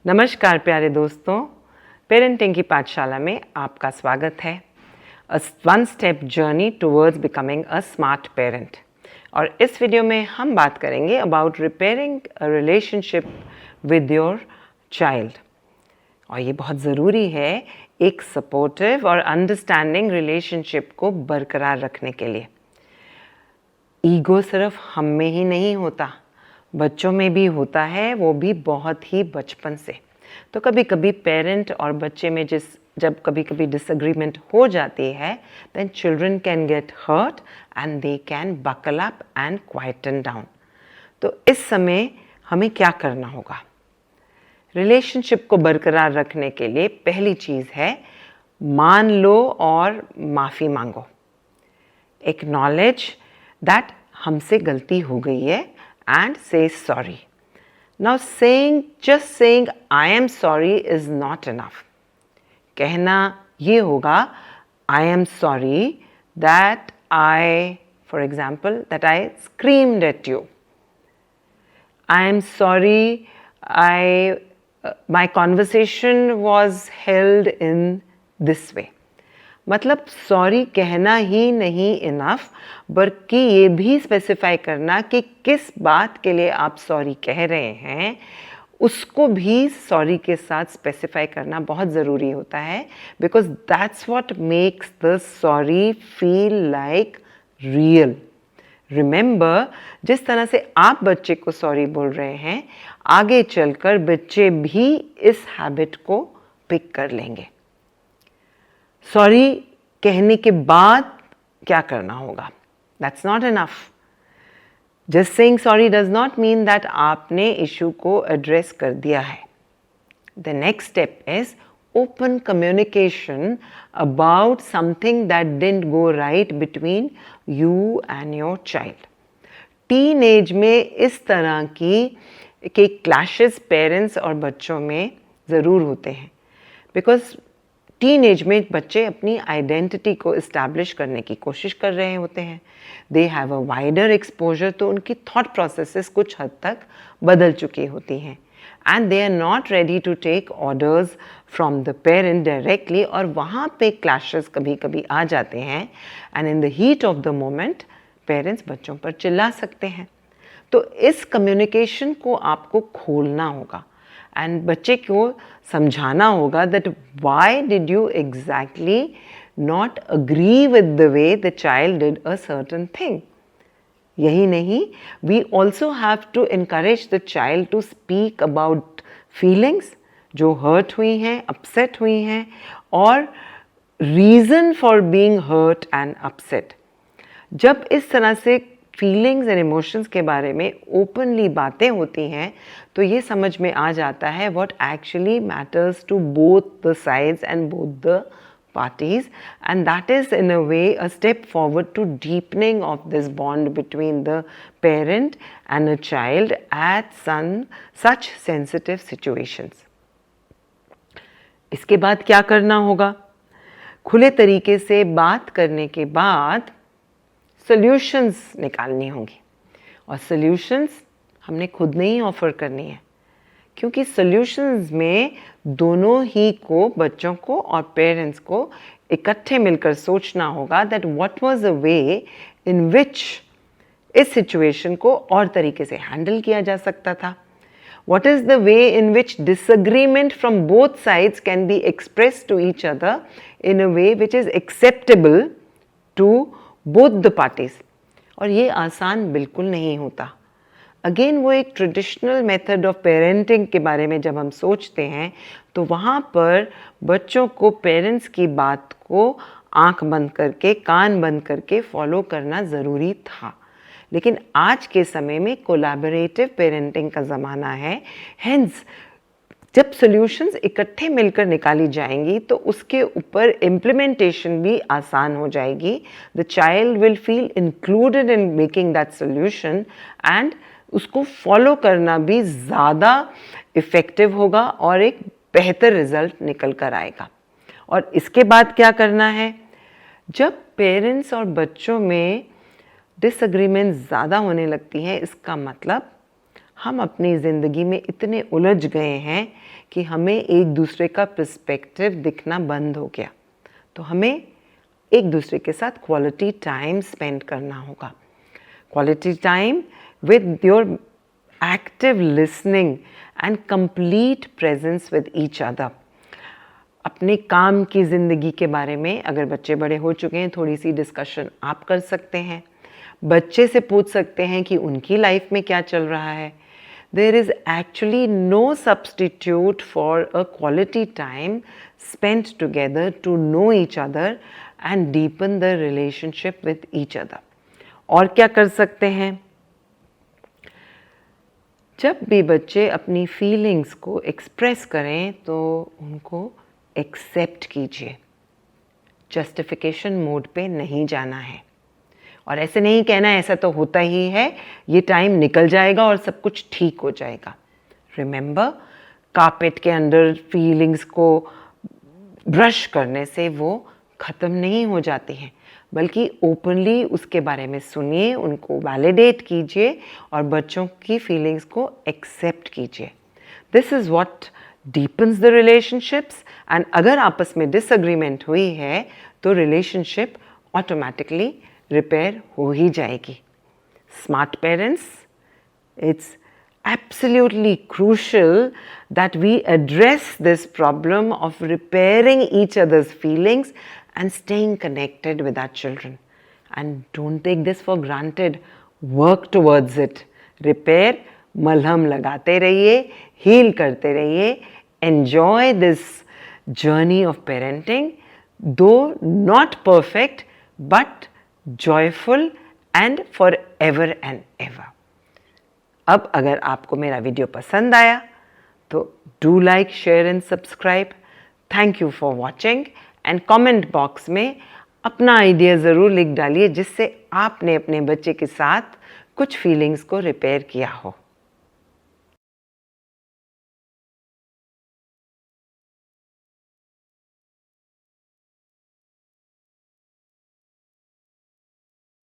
नमस्कार प्यारे दोस्तों, पेरेंटिंग की पाठशाला में आपका स्वागत है। A one step journey towards becoming a smart parent. और इस वीडियो में हम बात करेंगे about repairing a relationship with your child. और ये बहुत ज़रूरी है एक सपोर्टिव और अंडरस्टैंडिंग रिलेशनशिप को बरकरार रखने के लिए। ईगो सिर्फ हम में ही नहीं होता, बच्चों में भी होता है, वो भी बहुत ही बचपन से। तो कभी कभी पेरेंट और बच्चे में जब कभी कभी डिसएग्रीमेंट हो जाती है, then children can get hurt and they can buckle up and quieten down. तो इस समय हमें क्या करना होगा? रिलेशनशिप को बरकरार रखने के लिए पहली चीज़ है, मान लो और माफ़ी मांगो। एक्नॉलेज दैट हमसे गलती हो गई है and say sorry. Now just saying I am sorry is not enough. कहना ये होगा I am sorry that for example, that I screamed at you. I am sorry my conversation was held in this way. मतलब sorry कहना ही नहीं enough, बल्कि ये भी specify करना कि किस बात के लिए आप सॉरी कह रहे हैं, उसको भी सॉरी के साथ स्पेसिफाई करना बहुत ज़रूरी होता है, because that's what makes the sorry feel like real. Remember, जिस तरह से आप बच्चे को सॉरी बोल रहे हैं, आगे चलकर बच्चे भी इस हैबिट को पिक कर लेंगे। सॉरी कहने के बाद क्या करना होगा? That's not enough. Just saying sorry does not mean that आपने इशू को एड्रेस कर दिया है। The next step is open communication about something that didn't go right between you and your child. Teen age में इस तरह के clashes parents और बच्चों में ज़रूर होते हैं, बिकॉज टीन एज में बच्चे अपनी आइडेंटिटी को इस्टेब्लिश करने की कोशिश कर रहे होते हैं। They have a wider exposure, तो उनकी थॉट प्रोसेसेस कुछ हद तक बदल चुकी होती हैं and they are not ready to take orders from the parent directly, और वहाँ पे क्लैशेस कभी कभी आ जाते हैं and in the heat of the moment parents बच्चों पर चिल्ला सकते हैं। तो इस कम्युनिकेशन को आपको खोलना होगा एंड बच्चे को समझाना होगा that why did you exactly not agree with the way the child did a certain thing. यही नहीं, we also have to encourage the child to speak about feelings जो hurt हुई हैं, upset हुई हैं, और reason for being hurt and upset. जब इस तरह से फीलिंग्स एंड इमोशंस के बारे में ओपनली बातें होती हैं, तो ये समझ में आ जाता है what actually matters to both the sides and both the parties, and that is in a way a step forward to deepening of this bond between the parent and a child at such sensitive situations. इसके बाद क्या करना होगा? खुले तरीके से बात करने के बाद सॉल्यूशंस निकालनी होंगी, और सॉल्यूशंस हमने खुद नहीं ऑफर करनी है, क्योंकि सॉल्यूशंस में दोनों ही को, बच्चों को और पेरेंट्स को इकट्ठे मिलकर सोचना होगा दैट व्हाट वाज अ वे इन विच इस सिचुएशन को और तरीके से हैंडल किया जा सकता था। What is the way in which disagreement from both sides can be expressed to each other in a way which is acceptable to both the parties? और ये आसान बिल्कुल नहीं होता। अगेन वो एक ट्रेडिशनल मेथड ऑफ पेरेंटिंग के बारे में जब हम सोचते हैं, तो वहाँ पर बच्चों को पेरेंट्स की बात को आंख बंद करके, कान बंद करके फॉलो करना ज़रूरी था। लेकिन आज के समय में कोलैबोरेटिव पेरेंटिंग का ज़माना है, हेंस जब सॉल्यूशंस इकट्ठे मिलकर निकाली जाएंगी तो उसके ऊपर इम्प्लीमेंटेशन भी आसान हो जाएगी। The child will feel included in making that solution and उसको फॉलो करना भी ज़्यादा इफ़ेक्टिव होगा और एक बेहतर रिजल्ट निकल कर आएगा। और इसके बाद क्या करना है? जब पेरेंट्स और बच्चों में डिसएग्रीमेंट ज़्यादा होने लगती है, इसका मतलब हम अपनी ज़िंदगी में इतने उलझ गए हैं कि हमें एक दूसरे का पर्सपेक्टिव दिखना बंद हो गया। तो हमें एक दूसरे के साथ क्वालिटी टाइम स्पेंड करना होगा। Quality time with your active listening and complete presence with each other. अपने काम की ज़िंदगी के बारे में अगर बच्चे बड़े हो चुके हैं, थोड़ी सी डिस्कशन आप कर सकते हैं। बच्चे से पूछ सकते हैं कि उनकी लाइफ में क्या चल रहा है। There is actually no substitute for a quality time spent together to know each other and deepen the relationship with each other. और क्या कर सकते हैं? जब भी बच्चे अपनी फीलिंग्स को एक्सप्रेस करें तो उनको एक्सेप्ट कीजिए। जस्टिफिकेशन मोड पे नहीं जाना है और ऐसे नहीं कहना ऐसा तो होता ही है, ये टाइम निकल जाएगा और सब कुछ ठीक हो जाएगा। रिमेंबर, कारपेट के अंदर फीलिंग्स को ब्रश करने से वो ख़त्म नहीं हो जाती हैं, बल्कि ओपनली उसके बारे में सुनिए, उनको वैलिडेट कीजिए और बच्चों की फीलिंग्स को एक्सेप्ट कीजिए। This is what deepens the relationships. And अगर आपस में डिसएग्रीमेंट हुई है तो रिलेशनशिप ऑटोमेटिकली रिपेयर हो ही जाएगी। Smart parents, it's absolutely crucial that we address this problem of repairing each other's feelings and staying connected with our children. And don't take this for granted. Work towards it. Repair, मलहम लगाते रहिए, heal करते रहिए. Enjoy this journey of parenting, though not perfect, but joyful and forever and ever. अब अगर आपको मेरा video पसंद आया तो do like, share and subscribe. Thank you for watching and comment box में अपना आइडिया ज़रूर लिख डालिए जिससे आपने अपने बच्चे के साथ कुछ फीलिंग्स को रिपेयर किया हो।